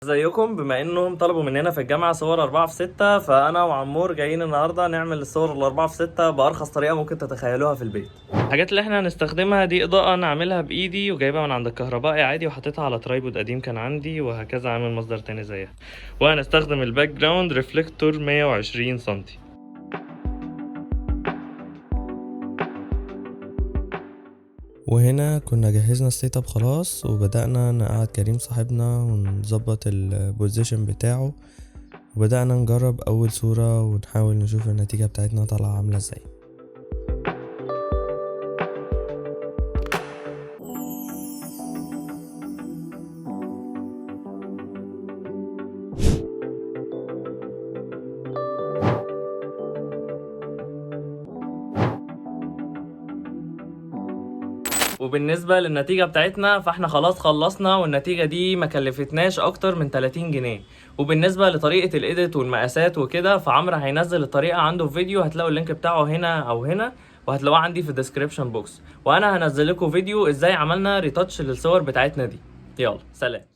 ازيكم؟ بما انهم طلبوا مننا في الجامعة صور 4 في 6، فانا وعمور جايين النهاردة نعمل الصور ال4 في 6 بأرخص طريقة ممكن تتخيلوها في البيت. الحاجات اللي احنا هنستخدمها دي اضاءة انا عاملها بايدي وجايبها من عند الكهربائي عادي وحطيتها على ترايبود قديم كان عندي، وهكذا عامل مصدر تاني زيها. وهنستخدم الباك جراوند ريفلكتور 120 سنتي. وهنا كنا جهزنا السيت اب خلاص، وبدأنا نقعد كريم صاحبنا ونظبط البوزيشن بتاعه، وبدأنا نجرب أول صورة ونحاول نشوف النتيجة بتاعتنا طالعة عاملة ازاي. وبالنسبة للنتيجة بتاعتنا فاحنا خلاص خلصنا، والنتيجة دي ما كلفتناش اكتر من 30 جنيه. وبالنسبة لطريقة الايديت والمقاسات وكده فعمرو هينزل الطريقة عنده في فيديو، هتلاقوا اللينك بتاعه هنا او هنا، وهتلاقوه عندي في الديسكريبشن بوكس. وانا هنزل لكم فيديو ازاي عملنا ريتاتش للصور بتاعتنا دي. يلا سلام.